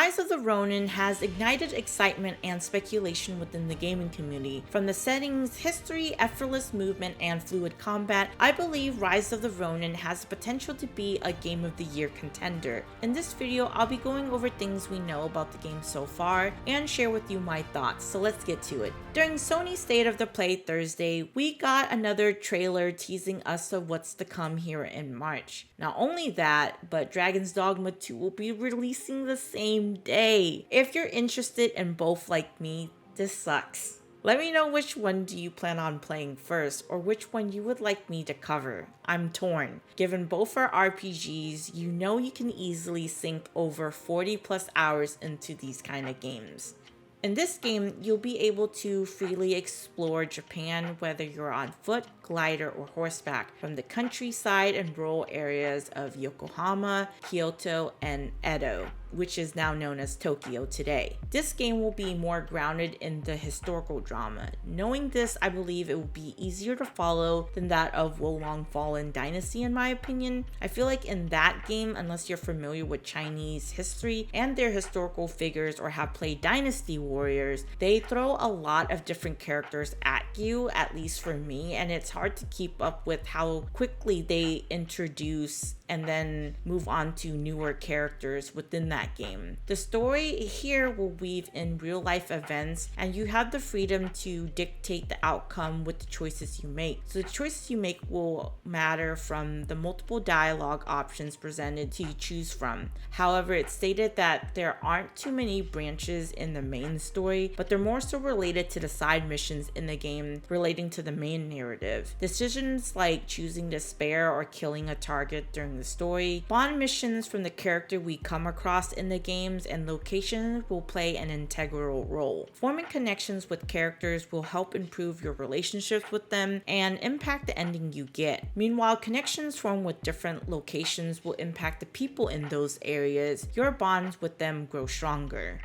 Rise of the Ronin has ignited excitement and speculation within the gaming community. From the setting's history, effortless movement, and fluid combat, I believe Rise of the Ronin has the potential to be a Game of the Year contender. In this video, I'll be going over things we know about the game so far and share with you my thoughts, so let's get to it. During Sony's State of the Play Thursday, we got another trailer teasing us of what's to come here in March. Not only that, but Dragon's Dogma 2 will be releasing the same day. If you're interested in both like me, this sucks. Let me know which one do you plan on playing first, or which one you would like me to cover. I'm torn. Given both are RPGs, you know you can easily sink over 40 plus hours into these kind of games. In this game, you'll be able to freely explore Japan, whether you're on foot, glider, or horseback, from the countryside and rural areas of Yokohama, Kyoto, and Edo, which is now known as Tokyo today. This game will be more grounded in the historical drama. Knowing this, I believe it will be easier to follow than that of Wolong Fallen Dynasty in my opinion. I feel like in that game, unless you're familiar with Chinese history and their historical figures or have played Dynasty Warriors, they throw a lot of different characters at you, at least for me, and it's hard to keep up with how quickly they introduce and then move on to newer characters within that game. The story here will weave in real life events, and you have the freedom to dictate the outcome with the choices you make. So the choices you make will matter from the multiple dialogue options presented to choose from. However, it's stated that there aren't too many branches in the main story, but they're more so related to the side missions in the game relating to the main narrative. Decisions like choosing to spare or killing a target during the story, bond missions from the character we come across in the games, and locations will play an integral role. Forming connections with characters will help improve your relationships with them and impact the ending you get. Meanwhile, connections formed with different locations will impact the people in those areas. Your bonds with them grow stronger.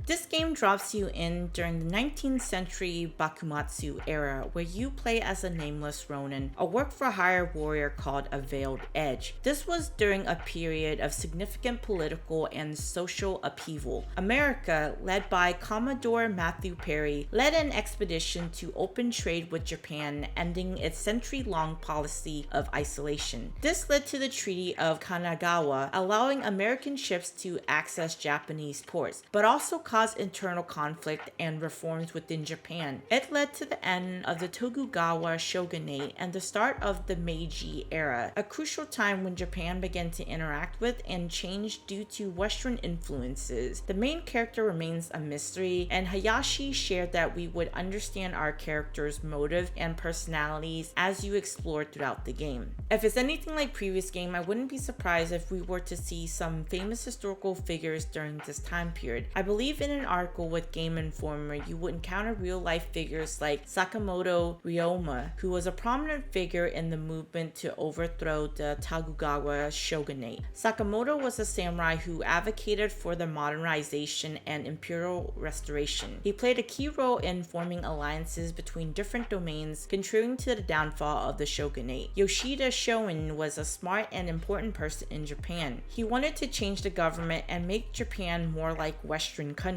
This game drops you in during the 19th century Bakumatsu era, where you play as a nameless Ronin, a work-for-hire warrior called a Veiled Edge. This was during a period of significant political and social upheaval. America, led by Commodore Matthew Perry, led an expedition to open trade with Japan, ending its century-long policy of isolation. This led to the Treaty of Kanagawa, allowing American ships to access Japanese ports, but also caused internal conflict and reforms within Japan. It led to the end of the Tokugawa shogunate and the start of the Meiji era, a crucial time when Japan began to interact with and change due to Western influences. The main character remains a mystery, and Hayashi shared that we would understand our characters' motive and personalities as you explore throughout the game. If it's anything like previous game, I wouldn't be surprised if we were to see some famous historical figures during this time period. I believe in an article with Game Informer, you would encounter real-life figures like Sakamoto Ryoma, who was a prominent figure in the movement to overthrow the Tokugawa shogunate. Sakamoto was a samurai who advocated for the modernization and imperial restoration. He played a key role in forming alliances between different domains, contributing to the downfall of the shogunate. Yoshida Shoin was a smart and important person in Japan. He wanted to change the government and make Japan more like Western countries.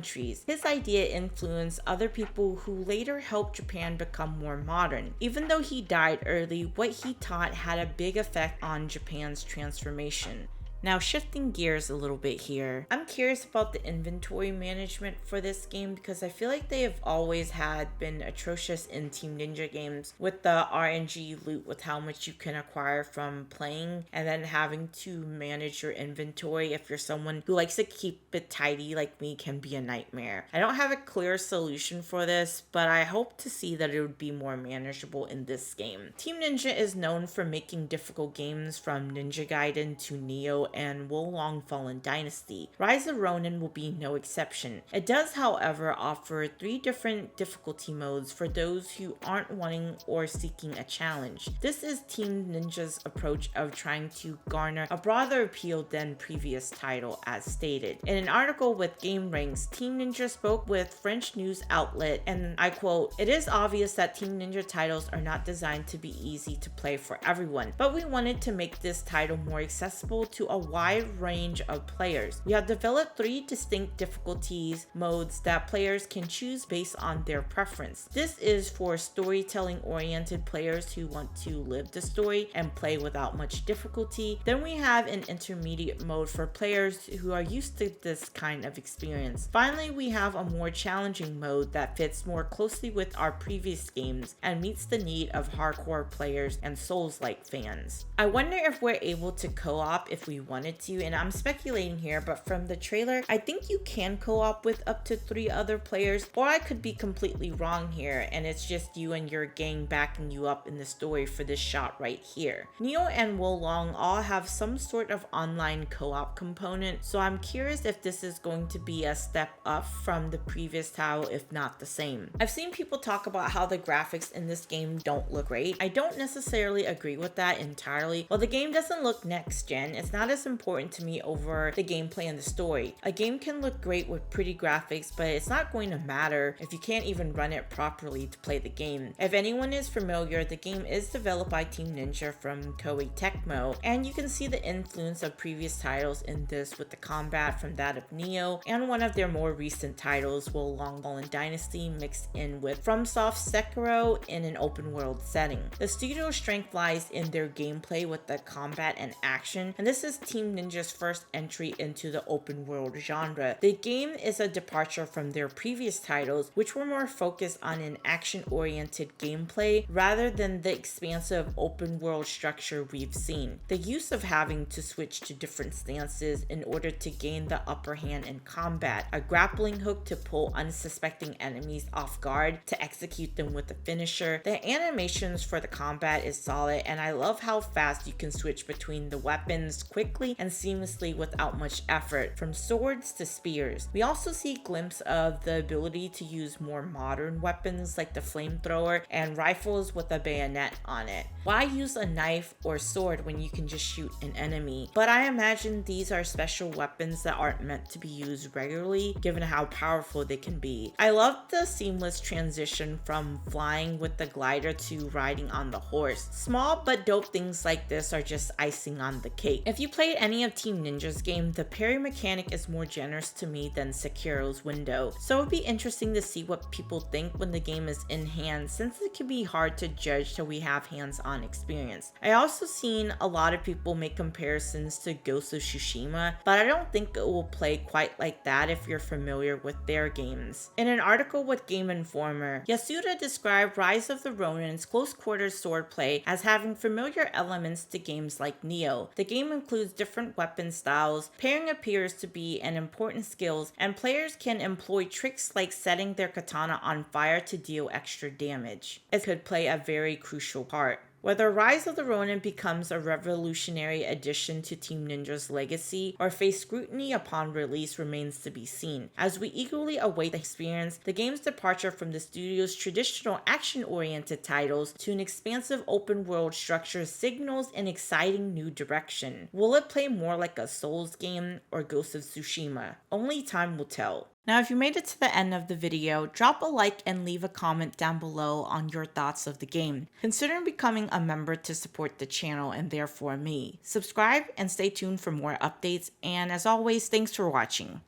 His idea influenced other people who later helped Japan become more modern. Even though he died early, what he taught had a big effect on Japan's transformation. Now, shifting gears a little bit here, I'm curious about the inventory management for this game because I feel like they have always been atrocious in Team Ninja games with the RNG loot, with how much you can acquire from playing, and then having to manage your inventory if you're someone who likes to keep it tidy like me can be a nightmare. I don't have a clear solution for this, but I hope to see that it would be more manageable in this game. Team Ninja is known for making difficult games from Ninja Gaiden to Nioh and Wolong Fallen Dynasty. Rise of Ronin will be no exception. It does, however, offer 3 different difficulty modes for those who aren't wanting or seeking a challenge. This is Team Ninja's approach of trying to garner a broader appeal than previous title, as stated. In an article with GameRanks, Team Ninja spoke with French news outlet, and I quote, "It is obvious that Team Ninja titles are not designed to be easy to play for everyone, but we wanted to make this title more accessible to a wide range of players. We have developed 3 distinct difficulties modes that players can choose based on their preference. This is for storytelling-oriented players who want to live the story and play without much difficulty. Then we have an intermediate mode for players who are used to this kind of experience. Finally, we have a more challenging mode that fits more closely with our previous games and meets the need of hardcore players and Souls-like fans. I wonder if we're able to co-op if we wanted to, and I'm speculating here, but from the trailer, I think you can co-op with up to 3 other players, or I could be completely wrong here and it's just you and your gang backing you up in the story for this shot right here. Neo and Wo Long all have some sort of online co-op component, so I'm curious if this is going to be a step up from the previous title, if not the same. I've seen people talk about how the graphics in this game don't look great. I don't necessarily agree with that entirely. While the game doesn't look next gen, it's not as important to me over the gameplay and the story. A game can look great with pretty graphics, but it's not going to matter if you can't even run it properly to play the game. If anyone is familiar, the game is developed by Team Ninja from Koei Tecmo, and you can see the influence of previous titles in this with the combat from that of Neo and one of their more recent titles, Wo Long Fallen Dynasty, mixed in with FromSoft's Sekiro in an open world setting. The studio's strength lies in their gameplay with the combat and action, and this is Team Ninja's first entry into the open world genre. The game is a departure from their previous titles, which were more focused on an action-oriented gameplay rather than the expansive open world structure we've seen. The use of having to switch to different stances in order to gain the upper hand in combat, a grappling hook to pull unsuspecting enemies off guard to execute them with a finisher. The animations for the combat is solid, and I love how fast you can switch between the weapons quickly and seamlessly without much effort, from swords to spears. We also see a glimpse of the ability to use more modern weapons like the flamethrower and rifles with a bayonet on it. Why use a knife or sword when you can just shoot an enemy? But I imagine these are special weapons that aren't meant to be used regularly, given how powerful they can be. I love the seamless transition from flying with the glider to riding on the horse. Small but dope things like this are just icing on the cake. If you played any of Team Ninja's game, the parry mechanic is more generous to me than Sekiro's window, so it'd be interesting to see what people think when the game is in hand, since it can be hard to judge till we have hands-on experience. I also seen a lot of people make comparisons to Ghost of Tsushima, but I don't think it will play quite like that if you're familiar with their games. In an article with Game Informer, Yasuda described Rise of the Ronin's close-quarters swordplay as having familiar elements to games like Neo. The game includes different weapon styles, pairing appears to be an important skill, and players can employ tricks like setting their katana on fire to deal extra damage. It could play a very crucial part. Whether Rise of the Ronin becomes a revolutionary addition to Team Ninja's legacy or face scrutiny upon release remains to be seen. As we eagerly await the experience, the game's departure from the studio's traditional action-oriented titles to an expansive open-world structure signals an exciting new direction. Will it play more like a Souls game or Ghost of Tsushima? Only time will tell. Now, if you made it to the end of the video, drop a like and leave a comment down below on your thoughts of the game. Consider becoming a member to support the channel and therefore me. Subscribe and stay tuned for more updates, and as always, thanks for watching.